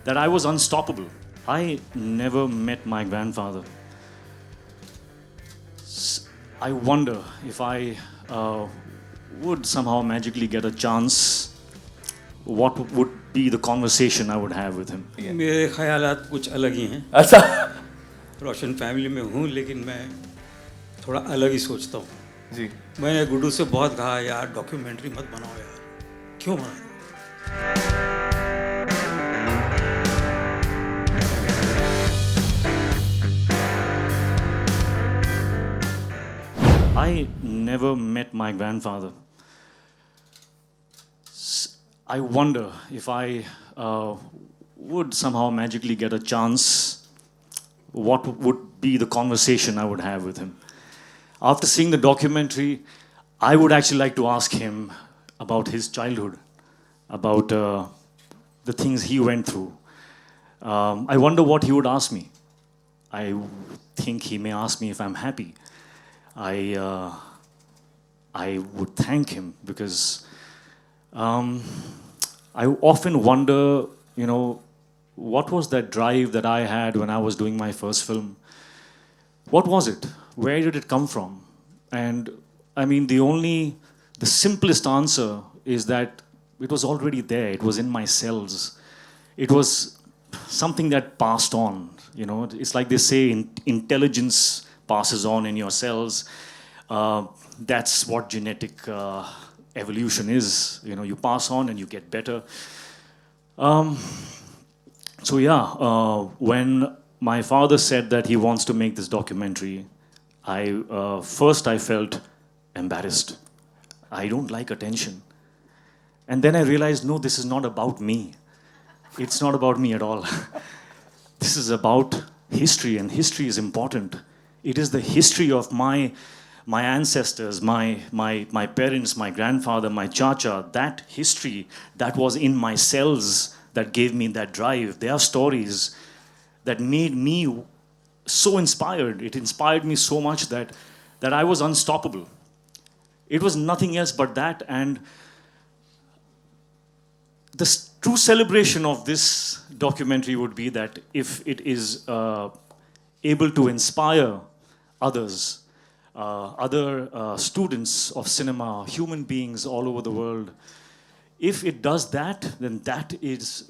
that I was unstoppable. I never met my grandfather. I wonder if I would somehow magically get a chance, what would be the conversation I would have with him. मेरे ख्यालात कुछ अलग ही हैं। अच्छा। रोशन family में हूँ, लेकिन मैं थोड़ा अलग ही सोचता हूँ। जी। मैंने गुड्डू से बहुत कहा, यार डॉक्यूमेंट्री मत बनाओ यार, क्यों बना? I never met my grandfather. I wonder if I would somehow magically get a chance, what would be the conversation I would have with him. After seeing the documentary, I would actually like to ask him about his childhood, about the things he went through. I wonder what he would ask me. I think he may ask me if I'm happy. I would thank him because I often wonder, what was that drive that I had when I was doing my first film? What was it? Where did it come from? And I mean, the simplest answer is that it was already there. It was in my cells. It was something that passed on. It's like they say, intelligence passes on in your cells. That's what genetic evolution is. You pass on and you get better. When my father said that he wants to make this documentary, first I felt embarrassed. I don't like attention. And then I realized, no, this is not about me. It's not about me at all. This is about history, and history is important. It is the history of my ancestors, my parents, my grandfather, my chacha, that history that was in my cells that gave me that drive. They are stories that made me so inspired. It inspired me so much that I was unstoppable. It was nothing else but that. And the true celebration of this documentary would be that if it is able to inspire others, other students of cinema, human beings all over the world, if it does that, then that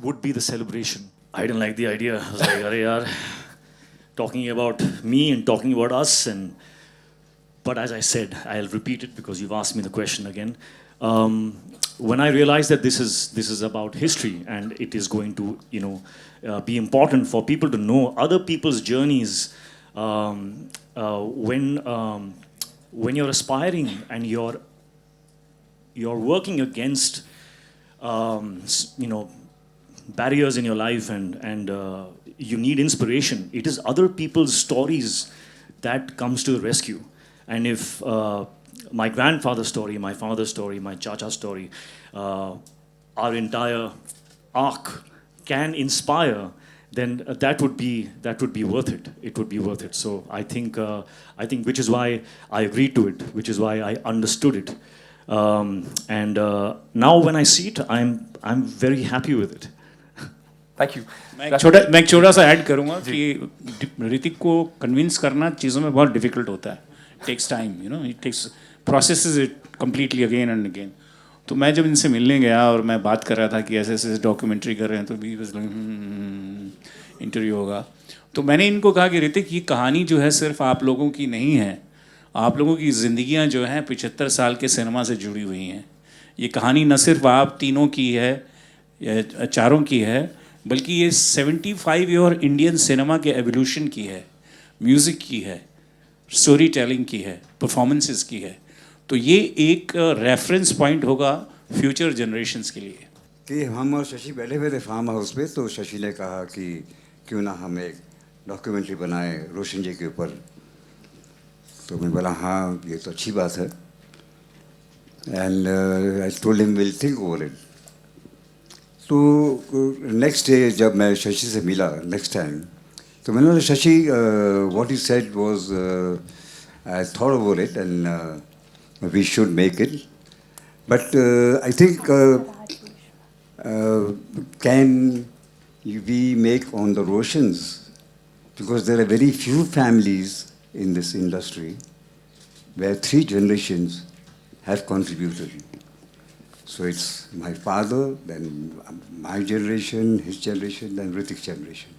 would be the celebration. I didn't like the idea. I was like, "Arey yaar, talking about me and talking about us." But as I said, I'll repeat it because you've asked me the question again. When I realized that this is about history and it is going to be important for people to know other people's journeys, when you're aspiring and you're working against barriers in your life and you need inspiration, it is other people's stories that comes to the rescue. And if my grandfather's story, my father's story, my chacha's story, our entire arc can inspire, then that would be worth it. It would be worth it. So I think which is why I agreed to it, which is why I understood it, and now when I see it, I'm very happy with it. Thank you. मैं एक छोटा सा add करूँगा कि ऋतिक को convince करना चीज़ों में बहुत डिफिकल्ट होता है। Takes time, it takes processes it completely again and again. तो मैं जब इनसे मिलने गया और मैं बात कर रहा था कि ऐसे ऐसे डॉक्यूमेंट्री कर रहे हैं, तो भी बस इंटरव्यू होगा, तो मैंने इनको कहा कि ऋतिक, ये कहानी जो है सिर्फ आप लोगों की नहीं है, आप लोगों की ज़िंदगियाँ जो हैं 75 साल के सिनेमा से जुड़ी हुई हैं। ये कहानी न सिर्फ आप तीनों की है या चारों की है, बल्कि ये 75 ईयर इंडियन सिनेमा के एवोल्यूशन की है, म्यूज़िक की है, स्टोरी टेलिंग की है, परफॉर्मेंसेस की है। तो ये एक रेफरेंस पॉइंट होगा फ्यूचर जनरेशंस के लिए। कि हम और शशि बैठे हुए थे फार्म हाउस पे, तो शशि ने कहा कि क्यों ना हम एक डॉक्यूमेंट्री बनाए रोशन जी के ऊपर। तो मैं बोला हाँ, ये तो अच्छी बात है। And I told him will think over it. तो नेक्स्ट डे जब मैं शशि से मिला नेक्स्ट टाइम, तो मैंने बोला Shashi, what you said was I thought over it and we should make it, but I think can we make on the Roshans, because there are very few families in this industry where 3 generations have contributed. So it's my father, then my generation, his generation, then Ritik's generation.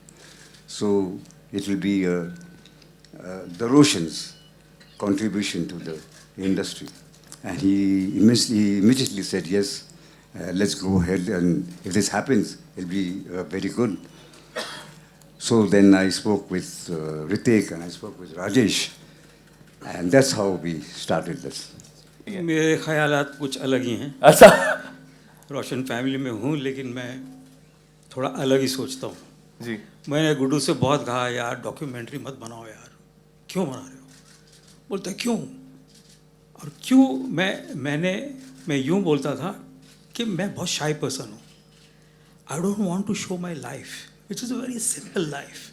So it will be the Roshans' contribution to the industry. And he immediately said, yes, let's go ahead, and if this happens, it'll be very good. So then I spoke with Ritik and I spoke with Rajesh, and that's how we started this. मेरे ख्यालात कुछ अलग ही हैं। अच्छा रोशन family में हूँ, लेकिन मैं थोड़ा अलग ही सोचता हूँ। जी मैंने गुड्डू से बहुत कहा, यार डॉक्यूमेंट्री मत बनाओ यार। क्यों बना रहे हो? बोलते क्यों? और क्यों मैं यूँ बोलता था कि मैं बहुत शाई पर्सन हूँ। I don't want to show my life which is a very simple life.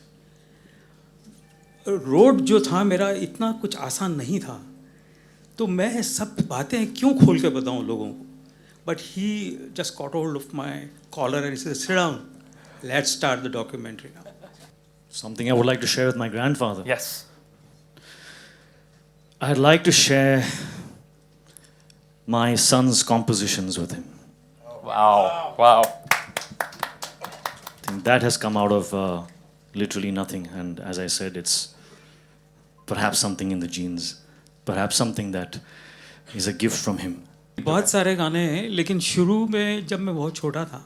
Road जो था मेरा इतना कुछ आसान नहीं था, तो मैं सब बातें क्यों खोल के बताऊँ लोगों को। But he just caught hold of my collar and said sit down, let's start the documentary now. Something I would like to share with my grandfather. Yes I'd like to share my son's compositions with him. Wow wow I think that has come out of literally nothing. And as I said, it's perhaps something in the genes, perhaps something that is a gift from him. बहुत सारे गाने हैं, लेकिन शुरू में जब मैं बहुत छोटा था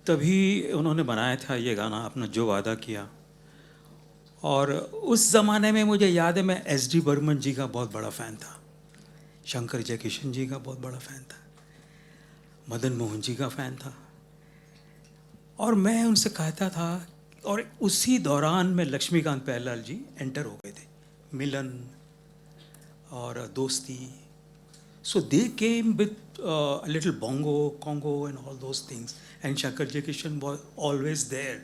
तभी उन्होंने बनाया था ये गाना, अपना जो वादा किया। और उस ज़माने में मुझे याद है मैं एस.डी. बर्मन जी का बहुत बड़ा फ़ैन था, शंकर जयकिशन जी का बहुत बड़ा फ़ैन था, मदन मोहन जी का फ़ैन था। और मैं उनसे कहता था, और उसी दौरान में लक्ष्मीकांत प्यारेलाल जी एंटर हो गए थे, मिलन और दोस्ती। So they came with a little bongo, Congo and all those things. And Shankar Jaikishan was always there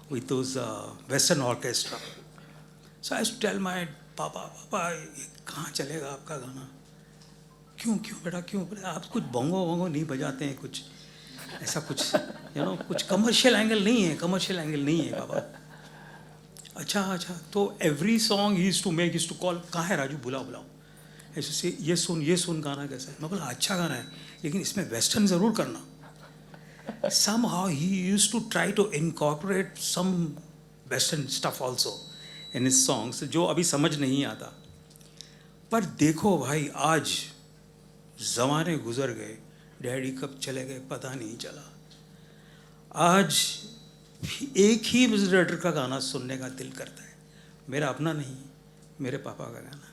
with those Western orchestra. So I used to tell my Papa, ये कहाँ चलेगा आपका गाना? क्यों बेटा क्यों? आप कुछ bongo नहीं बजाते हैं, कुछ ऐसा कुछ कुछ कमर्शियल एंगल नहीं है पापा। अच्छा तो every song he used to call, कहाँ है राजू, बुलाओ। ऐसे से ये सुन गाना कैसा है। मैं बोला अच्छा गाना है, लेकिन इसमें वेस्टर्न ज़रूर करना। Somehow he used to try to incorporate some western stuff also in his songs, जो अभी समझ नहीं आता। पर देखो भाई, आज ज़माने गुजर गए, डैडी कब चले गए पता नहीं चला। आज एक ही म्यूजिक डायरेक्टर का गाना सुनने का दिल करता है, मेरा अपना नहीं, मेरे पापा का गाना।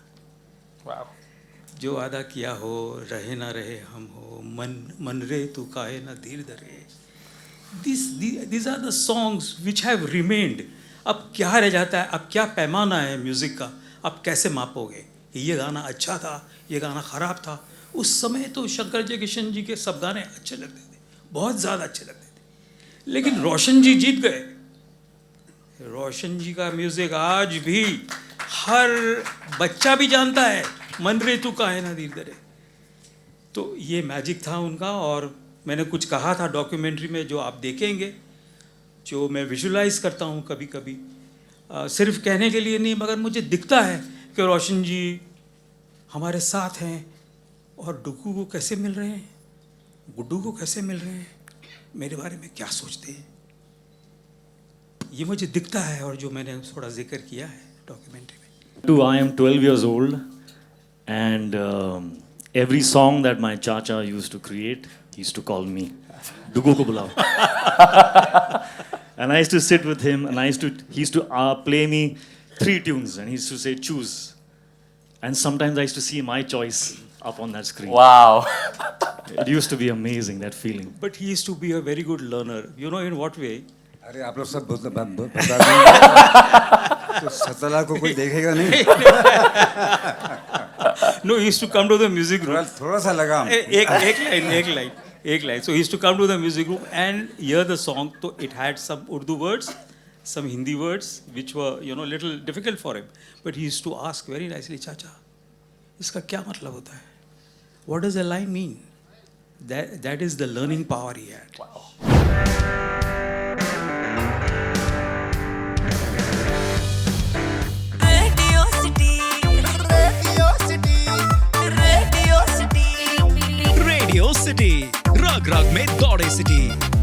वाओ जो वादा किया हो, रहे ना रहे हम हो, मन रे तू काहे ना धीर धरे। These are the songs which have remained. अब क्या रह जाता है, अब क्या पैमाना है म्यूज़िक का, अब कैसे मापोगे? ये गाना अच्छा था, ये गाना ख़राब था। उस समय तो शंकर जयकिशन जी के सब गाने अच्छे लगते थे, बहुत ज़्यादा अच्छे लगते थे। लेकिन रोशन जी जीत गए। रोशन जी का म्यूज़िक आज भी हर बच्चा भी जानता है, मन रे तू काहे ना धीर धरे। तो ये मैजिक था उनका। और मैंने कुछ कहा था डॉक्यूमेंट्री में, जो आप देखेंगे, जो मैं विजुलाइज करता हूँ कभी कभी, सिर्फ कहने के लिए नहीं, मगर मुझे दिखता है कि रोशन जी हमारे साथ हैं और डुगू को कैसे मिल रहे हैं, गुड्डू को कैसे मिल रहे हैं, मेरे बारे में क्या सोचते हैं, ये मुझे दिखता है। और जो मैंने थोड़ा जिक्र किया है डॉक्यूमेंट्री में। I am 12 years old, and every song that my chacha used to create, he used to call me, Dugu ko bulao. And I used to sit with him, and he used to play me 3 tunes, and he used to say, choose. And sometimes I used to see my choice up on that screen. Wow It used to be amazing, that feeling. But he used to be a very good learner. You know in what way? अरे आप लोग सब बता देंगे तो सतला को कोई देखेगा नहीं। No, he used to come to the music room. थोड़ा सा लगा एक line. So he used to come to the music room and hear the song. So it had some Urdu words, some Hindi words, which were little difficult for him. But he used to ask very nicely, Chacha, इसका क्या मतलब होता है? What does a line mean? That is the learning power he had. Wow city, रग रग में दौड़े city.